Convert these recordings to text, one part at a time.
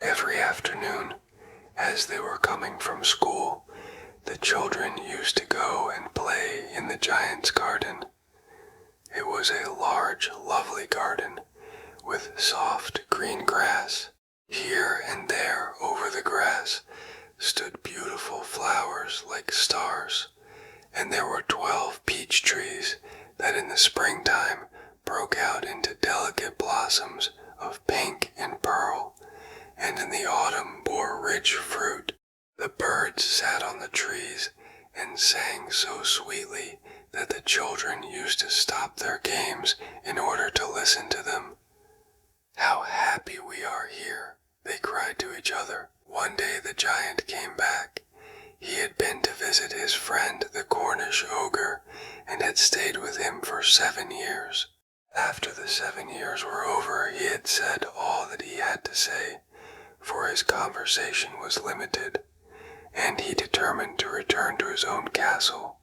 Every afternoon, as they were coming from school, the children used to go and play in the giant's garden. It was a large, lovely garden with soft green grass. Here and there over the grass stood beautiful flowers like stars, and there were 12 peach trees that in the springtime broke out into delicate blossoms of pink and pearl, and in the autumn bore rich fruit. The birds sat on the trees and sang so sweetly that the children used to stop their games in order to listen to them. "How happy we are here," they cried to each other. One day the giant came back. He had been to visit his friend the Cornish ogre and had stayed with him for 7 years. After the 7 years were over, he had said all that he had to say, for his conversation was limited, and he determined to return to his own castle.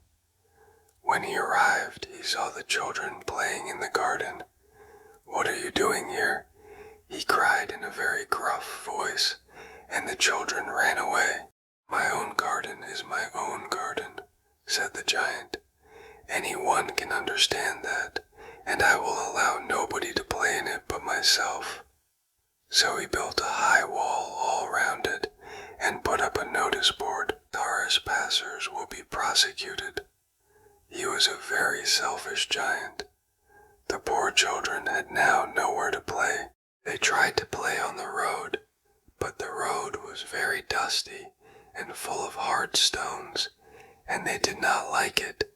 When he arrived, he saw the children playing in the garden. "What are you doing here?" he cried in a very gruff voice, and the children ran away. "My own garden is my own garden," said the giant. "Any one can understand that, and I will allow nobody to play in it but myself." So he built a high wall all round it and put up a notice board: "Trespassers will be prosecuted." He was a very selfish giant. The poor children had now nowhere to play. They tried to play on the road, but the road was very dusty and full of hard stones, and they did not like it.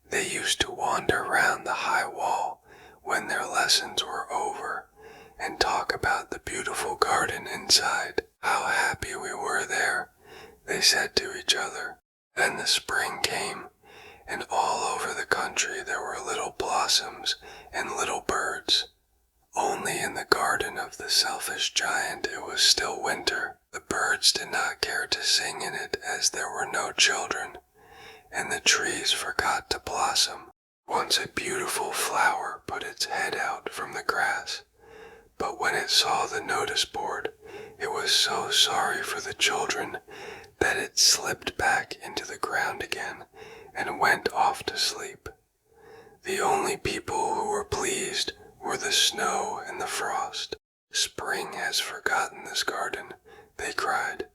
They used to wander round the high wall when their lessons were over and talk about the beautiful garden inside. "How happy we were there," they said to each other. Then the spring came, and all over the country there were little blossoms and little birds. Only in the garden of the selfish giant it was still winter. The birds did not care to sing in it as there were no children, and the trees forgot to blossom. Once a beautiful flower put its head out from the grass, but when it saw the notice board, it was so sorry for the children that it slipped back into the ground again and went off to sleep. The only people who were pleased were the snow and the frost. "Spring has forgotten this garden," they cried,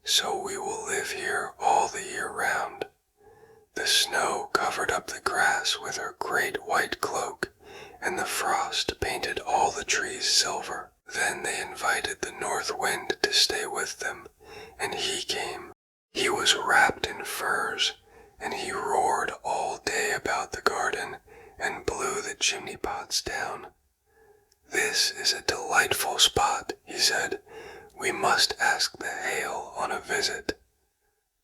"so we will live here all the year round." The snow covered up the grass with her great white cloak, and the frost painted all the trees silver. Then they invited the north wind to stay with them, and he came. He was wrapped in furs, and he roared all day about the garden and blew the chimney pots down. "This is a delightful spot," he said. "We must ask the hail on a visit."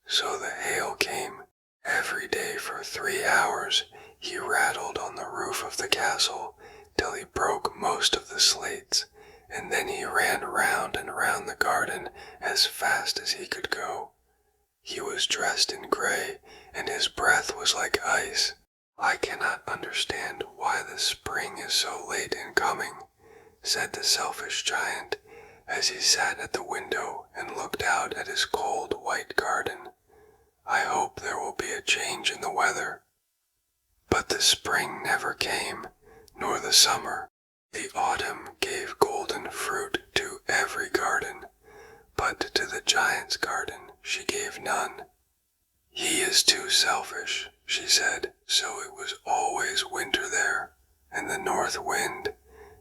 So the hail came. Every day for 3 hours he rattled on the roof of the castle till he broke most of the slates, and then he ran round and round the garden as fast as he could go. He was dressed in gray, and his breath was like ice. "I cannot understand why the spring is so late in coming," said the selfish giant as he sat at the window and looked out at his cold white garden. "I hope there will be a change in the weather." But the spring never came, nor the summer. The autumn gave golden fruit to every garden, but to the giant's garden she gave none. "He is too selfish," she said, so it was always winter there, and the north wind,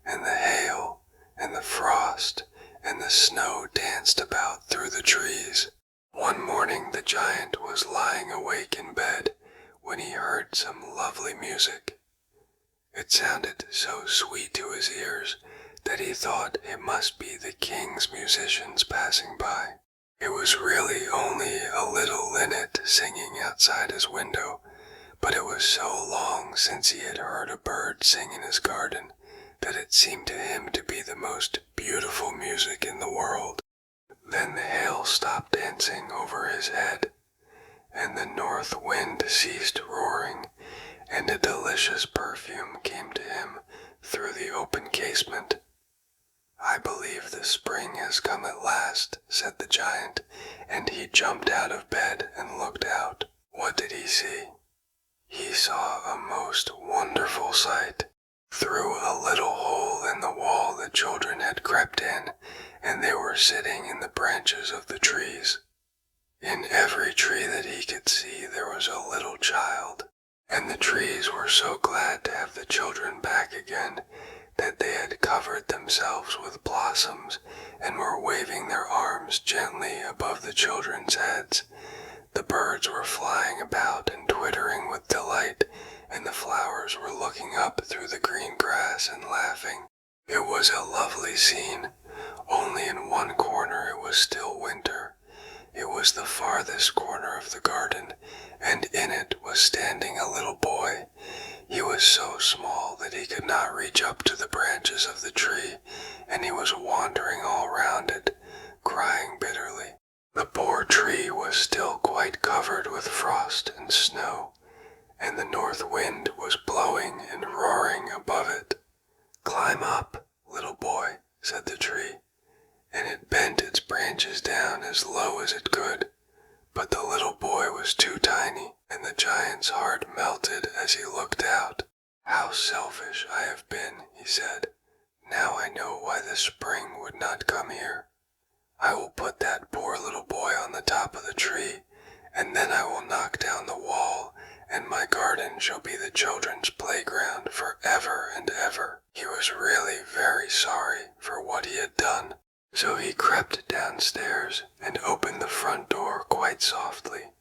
and the hail, and the frost, and the snow danced about through the trees. One morning the giant was lying awake in bed when he heard some lovely music. It sounded so sweet to his ears that he thought it must be the king's musicians passing by. It was really only a little linnet singing outside his window, but it was so long since he had heard a bird sing in his garden that it seemed to him to be the most beautiful music in the world. Then the hail stopped dancing over his head, and the north wind ceased roaring, and a delicious perfume came to him through the open casement. "I believe the spring has come at last," said the giant, and he jumped out of bed and looked out. What did he see? He saw a most wonderful sight. Through a little hole in the wall the children had crept in, and they were sitting in the branches of the trees. In every tree that he could see there was a little child, and the trees were so glad to have the children back again that they had covered themselves with blossoms and were waving their arms gently above the children's heads. The birds were flying about and twittering with delight, and the flowers were looking up through the green grass and laughing. It was a lovely scene. Only in one corner it was still winter. It was the farthest corner of the garden, and in it was standing a little boy. He was so small that he could not reach up to the branches of the tree, and he was wandering all round it, crying bitterly. The poor tree was still quite covered with frost and snow, and the north wind was blowing and roaring above it. "Climb up, little boy," said the tree, and it bent its branches down as low as it could. But the little boy was too tiny, and the giant's heart melted as he looked out. "How selfish I have been," he said. "Now I know why the spring would not come here. I will put that poor little boy on the top of the tree, and then I will knock down the wall, and my garden shall be the children's playground for ever and ever." He was really very sorry for what he had done. So he crept downstairs and opened the front door quite softly,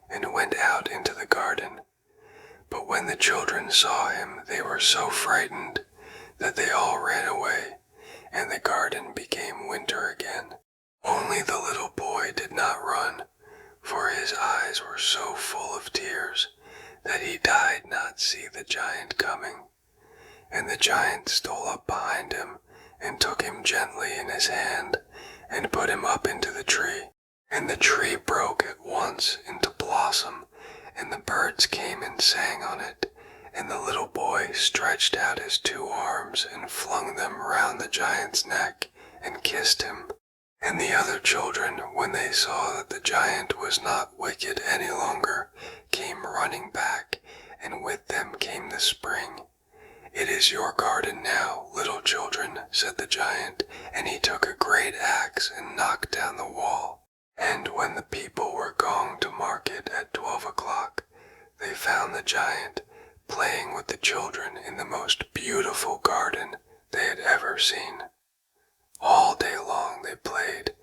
and went out into the garden. But when the children saw him, they were so frightened that they all ran away, and the garden became winter again. Only the little boy did not run, for his eyes were so full of tears that he died not see the giant coming. And the giant stole up behind him and took him gently in his hand and put him up into the tree. And the tree broke at once into blossom, and the birds came and sang on it, and the little boy stretched out his 2 arms and flung them round the giant's neck and kissed him. And the other children, when they saw that the giant was not wicked any longer, came running back, and with them came the spring. "It is your garden now, little children," said the giant, and he took a great axe and knocked down the wall. And when the people were going to market at 12 o'clock, they found the giant playing with the children in the most beautiful garden they had ever seen. All day long they played,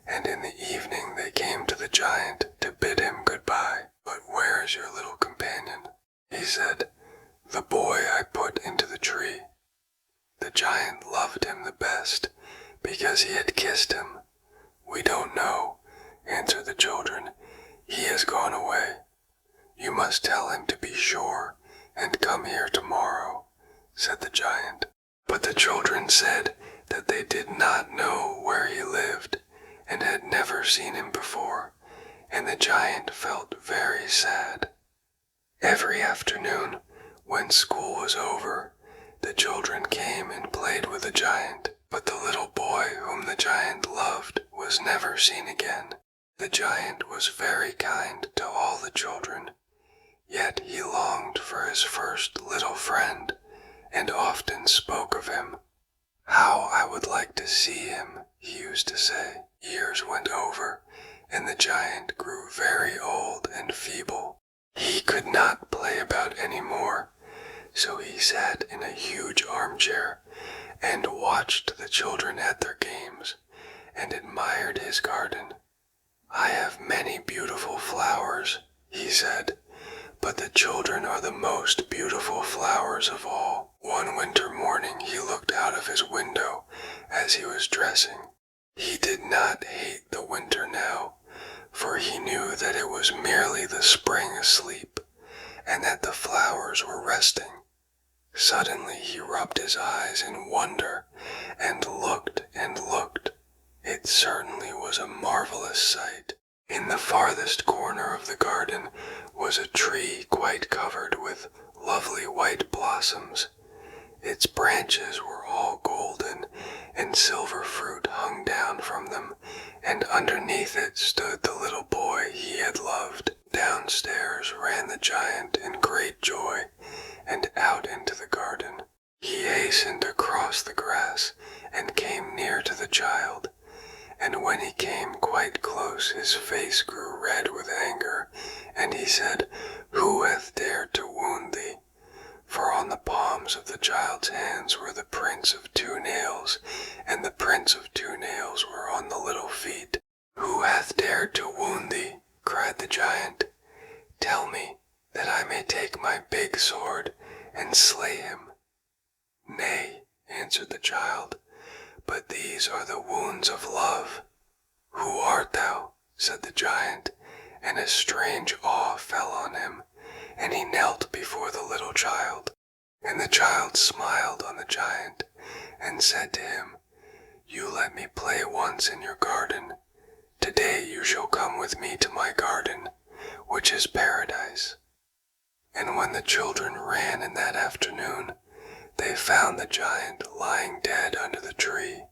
and in the evening they came to the giant to bid him goodbye. "But where is your little companion?" he said. "The boy I put into the tree." The giant loved him the best, because he had kissed him. "We don't know," answered the children. "He has gone away. You must tell him to be sure, and come here tomorrow," said the giant. But the children said that they did not know where he lived, and had never seen him before, and the giant felt very sad. Every afternoon, when school was over, the children came and played with the giant, but the little boy whom the giant loved was never seen again. The giant was very kind to all the children, yet he longed for his first little friend, and often spoke of him. "How I would like to see him," he used to say. Years went over, and the giant grew very old and feeble. He could not play about any more, so he sat in a huge armchair and watched the children at their games, and admired his garden. "I have many beautiful flowers," he said, "but the children are the most beautiful flowers of all." One winter morning he looked out of his window as he was dressing. He did not hate the winter now, for he knew that it was merely the spring asleep, and that the flowers were resting. Suddenly he rubbed his eyes in wonder, and looked and looked. It certainly was a marvelous sight. In the farthest corner of the garden was a tree quite covered with lovely white blossoms, Its branches were all golden, and silver fruit hung down from them, and underneath it stood the little boy he had loved. Downstairs ran the giant in great joy, and out into the garden. He hastened across the grass, and came near to the child. And when he came quite close, his face grew red with anger, and he said, "Who hath dared to wound thee?" For on the palms of the child's hands were the prints of 2 nails, and the prints of 2 nails were on the little feet. "Who hath dared to wound thee?" cried the giant. "Tell me, that I may take my big sword and slay him." "Nay," answered the child, "but these are the wounds of love." "Who art thou?" said the giant, and a strange awe fell on him, and he knelt before the little child. And the child smiled on the giant, and said to him, "You let me play once in your garden. Today you shall come with me to my garden, which is paradise." And when the children ran in that afternoon, they found the giant lying dead under the tree.